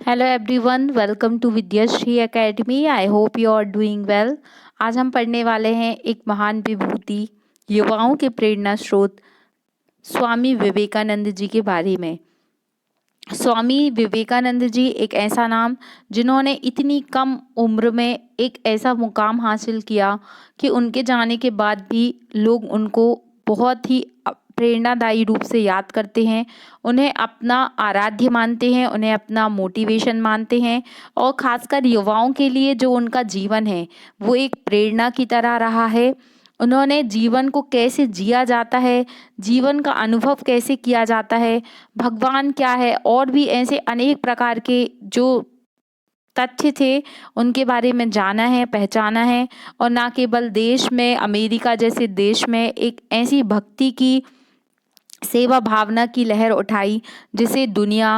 Hello everyone, welcome to Vidyashree academy. I hope you are doing well. आज हम पढ़ने वाले हैं एक महान विभूति, युवाओं के प्रेरणा स्रोत स्वामी विवेकानंद जी के बारे में। स्वामी विवेकानंद जी एक ऐसा नाम जिन्होंने इतनी कम उम्र में एक ऐसा मुकाम हासिल किया कि उनके जाने के बाद भी लोग उनको बहुत ही प्रेरणादायी रूप से याद करते हैं, उन्हें अपना आराध्य मानते हैं, उन्हें अपना मोटिवेशन मानते हैं। और ख़ासकर युवाओं के लिए जो उनका जीवन है वो एक प्रेरणा की तरह रहा है। उन्होंने जीवन को कैसे जिया जाता है, जीवन का अनुभव कैसे किया जाता है, भगवान क्या है और भी ऐसे अनेक प्रकार के जो तथ्य थे उनके बारे में जाना है, पहचाना है। और ना केवल देश में, अमेरिका जैसे देश में एक ऐसी भक्ति की, सेवा भावना की लहर उठाई जिसे दुनिया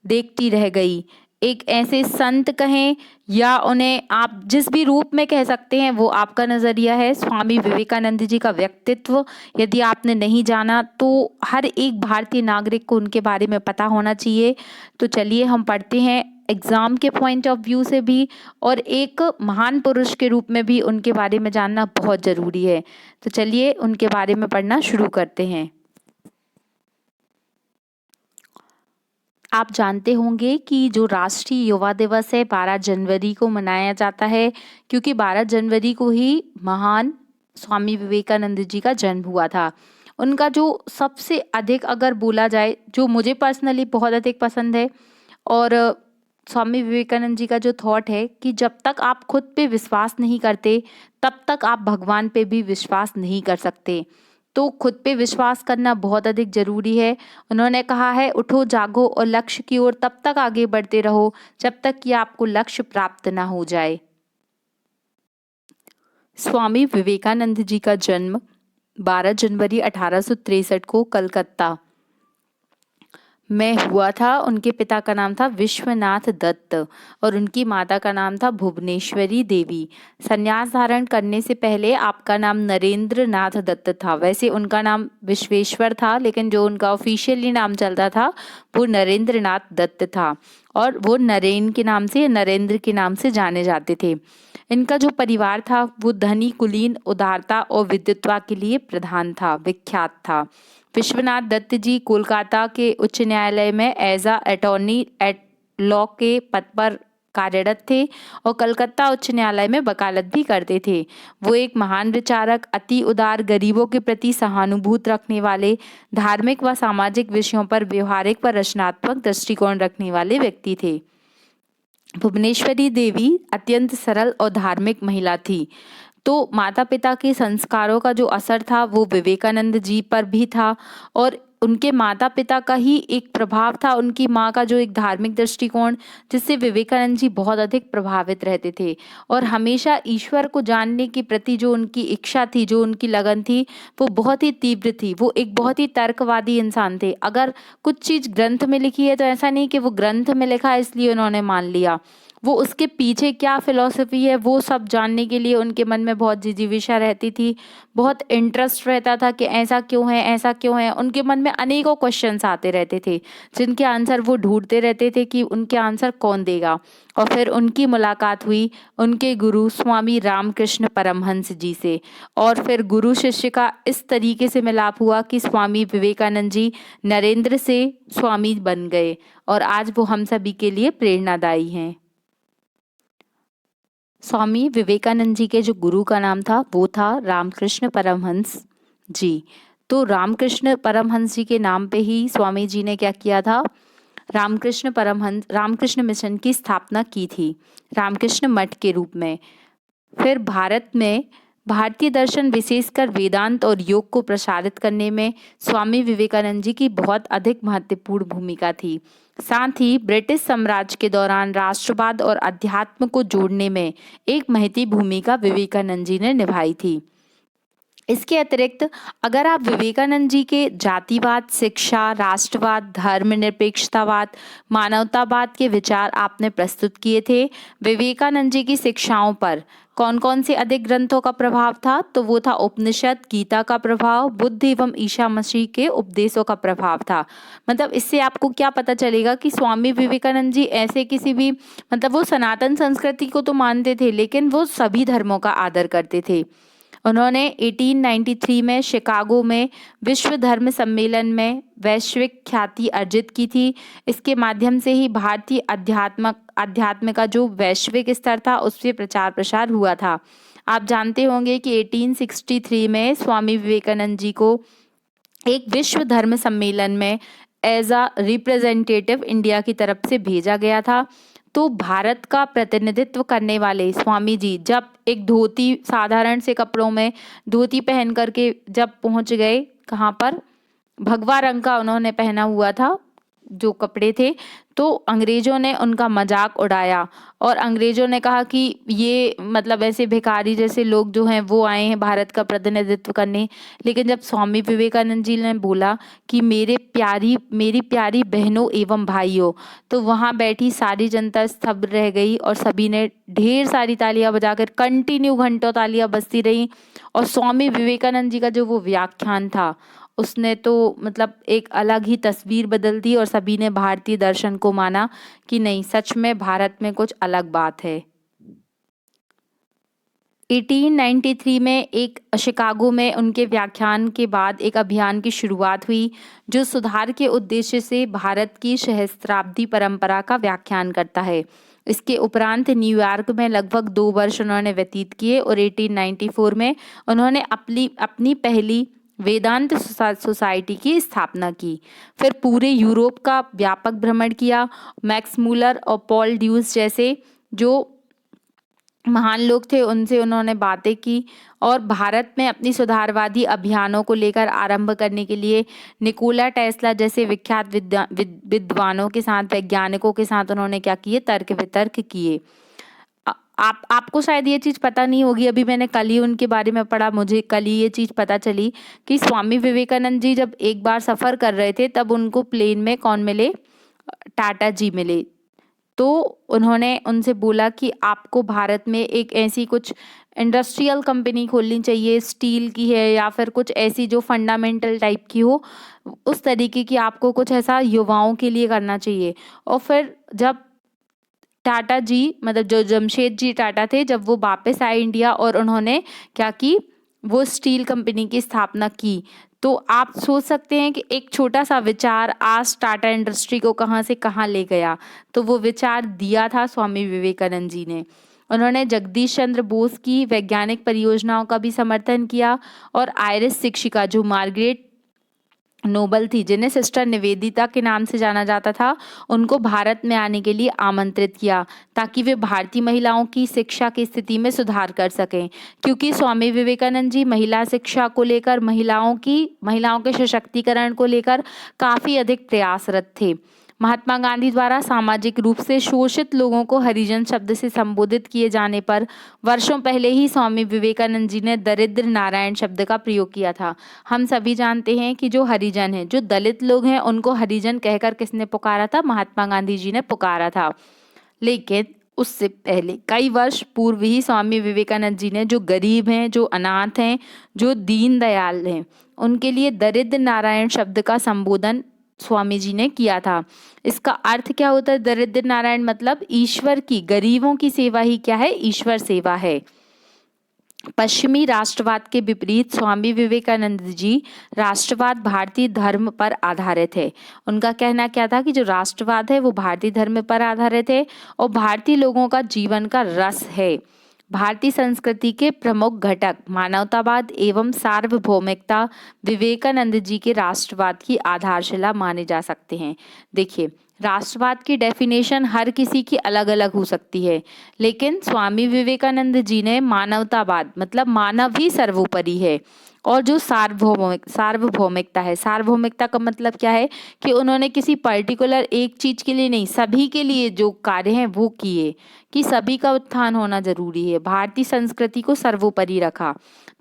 देखती रह गई। एक ऐसे संत कहें या उन्हें आप जिस भी रूप में कह सकते हैं, वो आपका नज़रिया है। स्वामी विवेकानंद जी का व्यक्तित्व यदि आपने नहीं जाना तो हर एक भारतीय नागरिक को उनके बारे में पता होना चाहिए। तो चलिए हम पढ़ते हैं एग्ज़ाम के पॉइंट ऑफ व्यू से भी, और एक महान पुरुष के रूप में भी उनके बारे में जानना बहुत ज़रूरी है। तो चलिए उनके बारे में पढ़ना शुरू करते हैं। आप जानते होंगे कि जो राष्ट्रीय युवा दिवस है 12 जनवरी को मनाया जाता है, क्योंकि 12 जनवरी को ही महान स्वामी विवेकानंद जी का जन्म हुआ था। उनका जो सबसे अधिक अगर बोला जाए, जो मुझे पर्सनली बहुत अधिक पसंद है, और स्वामी विवेकानंद जी का जो थॉट है कि जब तक आप खुद पे विश्वास नहीं करते तब तक आप भगवान पे भी विश्वास नहीं कर सकते। तो खुद पे विश्वास करना बहुत अधिक ज़रूरी है। उन्होंने कहा है, उठो जागो और लक्ष्य की ओर तब तक आगे बढ़ते रहो जब तक कि आपको लक्ष्य प्राप्त ना हो जाए। स्वामी विवेकानंद जी का जन्म 12 जनवरी 1863 को कलकत्ता में हुआ था। उनके पिता का नाम था विश्वनाथ दत्त और उनकी माता का नाम था भुवनेश्वरी देवी। संन्यास धारण करने से पहले आपका नाम नरेंद्र नाथ दत्त था। वैसे उनका नाम विश्वेश्वर था, लेकिन जो उनका ऑफिशियली नाम चलता था वो नरेंद्र नाथ दत्त था, और वो नरेन के नाम से, नरेंद्र के नाम से जाने जाते थे। इनका जो परिवार था वो धनी, कुलीन, उदारता और विद्वत्ता के लिए प्रधान था, विख्यात था। विश्वनाथ दत्त जी कोलकाता के उच्च न्यायालय में एज अटॉर्नी एट लॉ के पद पर कार्यरत थे और कलकत्ता उच्च न्यायालय में वकालत भी करते थे। वो एक महान विचारक, अति उदार, गरीबों के प्रति सहानुभूति रखने वाले, धार्मिक व सामाजिक विषयों पर व्यवहारिक व रचनात्मक दृष्टिकोण रखने वाले व्यक्ति थे। भुवनेश्वरी देवी अत्यंत सरल और धार्मिक महिला थी। तो माता पिता के संस्कारों का जो असर था वो विवेकानंद जी पर भी था, और उनके माता पिता का ही एक प्रभाव था, उनकी माँ का जो एक धार्मिक दृष्टिकोण, जिससे विवेकानंद जी बहुत अधिक प्रभावित रहते थे। और हमेशा ईश्वर को जानने के प्रति जो उनकी इच्छा थी, जो उनकी लगन थी, वो बहुत ही तीव्र थी। वो एक बहुत ही तर्कवादी इंसान थे। अगर कुछ चीज़ ग्रंथ में लिखी है तो ऐसा नहीं कि वो ग्रंथ में लिखा है इसलिए उन्होंने मान लिया, वो उसके पीछे क्या फिलॉसफी है वो सब जानने के लिए उनके मन में बहुत जिज्ञासा रहती थी, बहुत इंटरेस्ट रहता था कि ऐसा क्यों है, ऐसा क्यों है। उनके मन में अनेकों क्वेश्चंस आते रहते थे जिनके आंसर वो ढूंढते रहते थे कि उनके आंसर कौन देगा। और फिर उनकी मुलाकात हुई उनके गुरु स्वामी रामकृष्ण परमहंस जी से, और फिर गुरु शिष्य का इस तरीके से मिलाप हुआ कि स्वामी विवेकानंद जी नरेंद्र से स्वामी बन गए, और आज वो हम सभी के लिए प्रेरणादायी हैं। स्वामी विवेकानंद जी के जो गुरु का नाम था वो था रामकृष्ण परमहंस जी। तो रामकृष्ण परमहंस जी के नाम पे ही स्वामी जी ने क्या किया था, रामकृष्ण मिशन की स्थापना की थी, रामकृष्ण मठ के रूप में। फिर भारत में भारतीय दर्शन, विशेषकर वेदांत और योग को प्रसारित करने में स्वामी विवेकानंद जी की बहुत अधिक महत्वपूर्ण भूमिका थी। साथ ही ब्रिटिश साम्राज्य के दौरान राष्ट्रवाद और अध्यात्म को जोड़ने में एक महती भूमिका विवेकानंद जी ने निभाई थी। इसके अतिरिक्त अगर आप विवेकानंद जी के जातिवाद, शिक्षा, राष्ट्रवाद, धर्मनिरपेक्षतावाद, मानवतावाद के विचार आपने प्रस्तुत किए थे। विवेकानंद जी की शिक्षाओं पर कौन कौन से अधिक ग्रंथों का प्रभाव था? तो वो था उपनिषद, गीता का प्रभाव, बुद्ध एवं ईसा मसीह के उपदेशों का प्रभाव था। मतलब इससे आपको क्या पता चलेगा कि स्वामी विवेकानंद जी ऐसे किसी भी मतलब वो सनातन संस्कृति को तो मानते थे, लेकिन वो सभी धर्मों का आदर करते थे। उन्होंने 1893 में शिकागो में विश्व धर्म सम्मेलन में वैश्विक ख्याति अर्जित की थी। इसके माध्यम से ही भारतीय अध्यात्म का जो वैश्विक स्तर था उस पर प्रचार प्रसार हुआ था। आप जानते होंगे कि 1863 में स्वामी विवेकानंद जी को एक विश्व धर्म सम्मेलन में एज अ रिप्रेजेंटेटिव इंडिया की तरफ से भेजा गया था। तो भारत का प्रतिनिधित्व करने वाले स्वामी जी जब एक धोती, साधारण से कपड़ों में धोती पहन करके जब पहुंच गए, कहाँ पर, भगवा रंग का उन्होंने पहना हुआ था जो कपड़े थे, तो अंग्रेजों ने उनका मजाक उड़ाया और अंग्रेजों ने कहा कि ये मतलब ऐसे भिखारी जैसे लोग जो हैं वो आए हैं भारत का प्रतिनिधित्व करने। लेकिन जब स्वामी विवेकानंद जी ने बोला कि मेरी प्यारी बहनों एवं भाइयों, तो वहाँ बैठी सारी जनता स्तब्ध रह गई और सभी ने ढेर सारी तालियां बजाकर कंटिन्यू घंटों तालियां बजती रही। और स्वामी विवेकानंद जी का जो वो व्याख्यान था उसने तो मतलब एक अलग ही तस्वीर बदल दी और सभी ने भारतीय दर्शन को माना कि नहीं, सच में भारत में कुछ अलग बात है। 1893 में एक शिकागो में उनके व्याख्यान के बाद एक अभियान की शुरुआत हुई जो सुधार के उद्देश्य से भारत की सहस्त्राब्दी परंपरा का व्याख्यान करता है। इसके उपरांत न्यूयॉर्क में लगभग 2 वर्ष उन्होंने व्यतीत किए और 1894 में उन्होंने अपनी पहली वेदांत सोसाइटी की स्थापना की। फिर पूरे यूरोप का व्यापक भ्रमण किया। मैक्स मूलर और पॉल ड्यूस जैसे जो महान लोग थे उनसे उन्होंने बातें की और भारत में अपनी सुधारवादी अभियानों को लेकर आरंभ करने के लिए निकोला टेस्ला जैसे विख्यात विद्वानों के साथ, वैज्ञानिकों के साथ उन्होंने क्या किए, तर्क वितर्क किए। आपको शायद ये चीज़ पता नहीं होगी, अभी मैंने कल ही उनके बारे में पढ़ा, मुझे कल ही ये चीज़ पता चली कि स्वामी विवेकानंद जी जब एक बार सफ़र कर रहे थे तब उनको प्लेन में कौन मिले, टाटा जी मिले। तो उन्होंने उनसे बोला कि आपको भारत में एक ऐसी कुछ इंडस्ट्रियल कंपनी खोलनी चाहिए, स्टील की है या फिर कुछ ऐसी जो फंडामेंटल टाइप की हो, उस तरीके की आपको कुछ ऐसा युवाओं के लिए करना चाहिए। और फिर जब टाटा जी मतलब जो जमशेद जी टाटा थे, जब वो वापस आए इंडिया और उन्होंने क्या की, वो स्टील कंपनी की स्थापना की। तो आप सोच सकते हैं कि एक छोटा सा विचार आज टाटा इंडस्ट्री को कहाँ से कहाँ ले गया। तो वो विचार दिया था स्वामी विवेकानंद जी ने। उन्होंने जगदीश चंद्र बोस की वैज्ञानिक परियोजनाओं का भी समर्थन किया और आयरिश शिक्षिका जो मार्गरेट नोबल थी, जिन्हें सिस्टर निवेदिता के नाम से जाना जाता था, उनको भारत में आने के लिए आमंत्रित किया ताकि वे भारतीय महिलाओं की शिक्षा की स्थिति में सुधार कर सकें। क्योंकि स्वामी विवेकानंद जी महिला शिक्षा को लेकर, महिलाओं के सशक्तिकरण को लेकर काफ़ी अधिक प्रयासरत थे। महात्मा गांधी द्वारा सामाजिक रूप से शोषित लोगों को हरिजन शब्द से संबोधित किए जाने पर वर्षों पहले ही स्वामी विवेकानंद जी ने दरिद्र नारायण शब्द का प्रयोग किया था। हम सभी जानते हैं कि जो हरिजन हैं, जो दलित लोग हैं, उनको हरिजन कहकर किसने पुकारा था? महात्मा गांधी जी ने पुकारा था। लेकिन उससे पहले कई वर्ष पूर्व ही स्वामी विवेकानंद जी ने जो गरीब हैं, जो अनाथ हैं, जो दीन दयाल हैं, उनके लिए दरिद्र नारायण शब्द का संबोधन स्वामी जी ने किया था। इसका अर्थ क्या होता है? दरिद्र नारायण मतलब ईश्वर की, गरीबों की सेवा ही क्या है? ईश्वर सेवा है। पश्चिमी राष्ट्रवाद के विपरीत स्वामी विवेकानंद जी राष्ट्रवाद भारतीय धर्म पर आधारित है। उनका कहना क्या था कि जो राष्ट्रवाद है वो भारतीय धर्म पर आधारित है और भारतीय लोगों का जीवन का रस है। भारतीय संस्कृति के प्रमुख घटक मानवतावाद एवं सार्वभौमिकता विवेकानंद जी के राष्ट्रवाद की आधारशिला माने जा सकते हैं। देखिए, राष्ट्रवाद की डेफिनेशन हर किसी की अलग अलग हो सकती है, लेकिन स्वामी विवेकानंद जी ने मानवतावाद मतलब मानव ही सर्वोपरि है और जो सार्वभौमिकता है, सार्वभौमिकता का मतलब क्या है कि उन्होंने किसी पर्टिकुलर एक चीज के लिए नहीं, सभी के लिए जो कार्य हैं वो किए, कि सभी का उत्थान होना जरूरी है। भारतीय संस्कृति को सर्वोपरि रखा।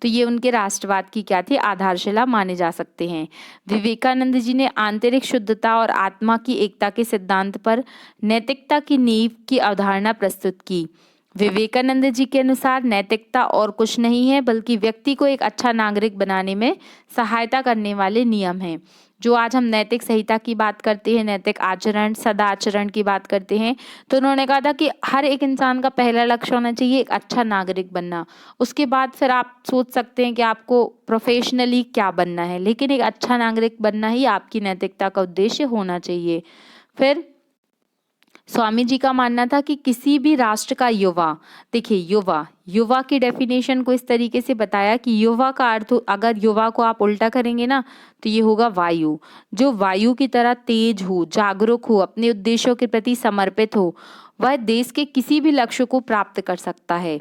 तो ये उनके राष्ट्रवाद की क्या थी, आधारशिला माने जा सकते हैं। विवेकानंद जी ने आंतरिक शुद्धता और आत्मा की एकता के सिद्धांत पर नैतिकता की नींव की अवधारणा प्रस्तुत की। विवेकानंद जी के अनुसार नैतिकता और कुछ नहीं है बल्कि व्यक्ति को एक अच्छा नागरिक बनाने में सहायता करने वाले नियम हैं। जो आज हम नैतिक संहिता की बात करते हैं, नैतिक आचरण, सदाचरण की बात करते हैं, तो उन्होंने कहा था कि हर एक इंसान का पहला लक्ष्य होना चाहिए एक अच्छा नागरिक बनना। उसके बाद फिर आप सोच सकते हैं कि आपको प्रोफेशनली क्या बनना है, लेकिन एक अच्छा नागरिक बनना ही आपकी नैतिकता का उद्देश्य होना चाहिए। फिर स्वामी जी का मानना था कि किसी भी राष्ट्र का युवा, देखिए युवा की डेफिनेशन को इस तरीके से बताया कि युवा का अर्थ, अगर युवा को आप उल्टा करेंगे ना तो ये होगा वायु। जो वायु की तरह तेज हो, जागरूक हो, अपने उद्देश्यों के प्रति समर्पित हो, वह देश के किसी भी लक्ष्य को प्राप्त कर सकता है।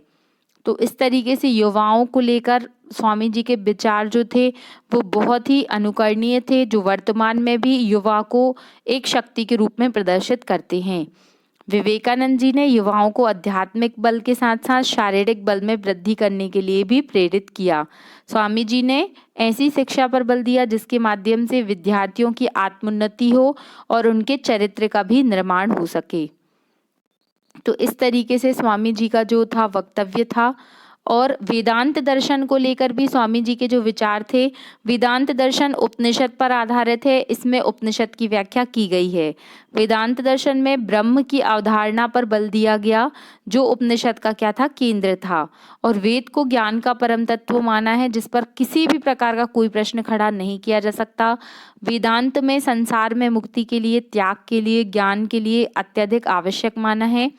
तो इस तरीके से युवाओं को लेकर स्वामी जी के विचार जो थे वो बहुत ही अनुकरणीय थे, जो वर्तमान में भी युवा को एक शक्ति के रूप में प्रदर्शित करते हैं। विवेकानंद जी ने युवाओं को आध्यात्मिक बल के साथ साथ शारीरिक बल में वृद्धि करने के लिए भी प्रेरित किया। स्वामी जी ने ऐसी शिक्षा पर बल दिया जिसके माध्यम से विद्यार्थियों की आत्मोन्नति हो और उनके चरित्र का भी निर्माण हो सके। तो इस तरीके से स्वामी जी का जो था वक्तव्य था। और वेदांत दर्शन को लेकर भी स्वामी जी के जो विचार थे, वेदांत दर्शन उपनिषद पर आधारित है, इसमें उपनिषद की व्याख्या की गई है। वेदांत दर्शन में ब्रह्म की अवधारणा पर बल दिया गया जो उपनिषद का क्या था, केंद्र था। और वेद को ज्ञान का परम तत्व माना है जिस पर किसी भी प्रकार का कोई प्रश्न खड़ा नहीं किया जा सकता। वेदांत में संसार में मुक्ति के लिए, त्याग के लिए, ज्ञान के लिए अत्यधिक आवश्यक माना है।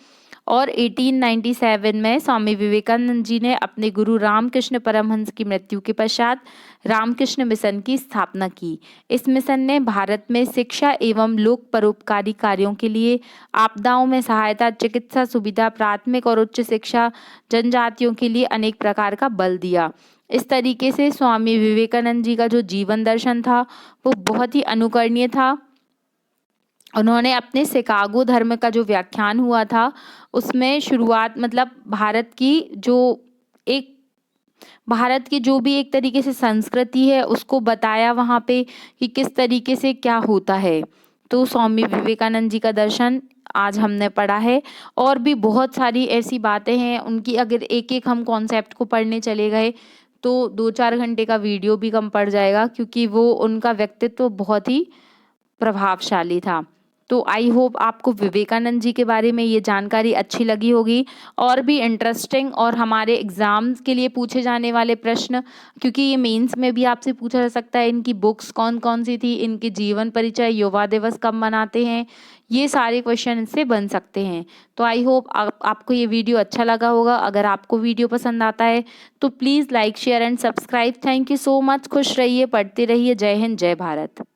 और 1897 में स्वामी विवेकानंद जी ने अपने गुरु रामकृष्ण परमहंस की मृत्यु के पश्चात रामकृष्ण मिशन की स्थापना की। इस मिशन ने भारत में शिक्षा एवं लोक परोपकारी कार्यों के लिए, आपदाओं में सहायता, चिकित्सा सुविधा, प्राथमिक और उच्च शिक्षा, जनजातियों के लिए अनेक प्रकार का बल दिया। इस तरीके से स्वामी विवेकानंद जी का जो जीवन दर्शन था वो बहुत ही अनुकरणीय था। उन्होंने अपने शिकागो धर्म का जो व्याख्यान हुआ था उसमें शुरुआत, मतलब भारत की जो भी एक तरीके से संस्कृति है उसको बताया वहाँ पे कि किस तरीके से क्या होता है। तो स्वामी विवेकानंद जी का दर्शन आज हमने पढ़ा है। और भी बहुत सारी ऐसी बातें हैं उनकी, अगर एक एक हम कॉन्सेप्ट को पढ़ने चले गए तो 2-4 घंटे का वीडियो भी कम पड़ जाएगा, क्योंकि वो उनका व्यक्तित्व बहुत ही प्रभावशाली था। तो आई होप आपको विवेकानंद जी के बारे में ये जानकारी अच्छी लगी होगी। और भी इंटरेस्टिंग और हमारे एग्ज़ाम्स के लिए पूछे जाने वाले प्रश्न, क्योंकि ये मेंस में भी आपसे पूछा जा सकता है, इनकी बुक्स कौन कौन सी थी, इनके जीवन परिचय, युवा दिवस कब मनाते हैं, ये सारे क्वेश्चन इससे बन सकते हैं। तो आई होप आपको ये वीडियो अच्छा लगा होगा। अगर आपको वीडियो पसंद आता है तो please like, share and subscribe. Thank you so much. खुश रहिए, पढ़ते रहिए। जय हिंद, जय भारत।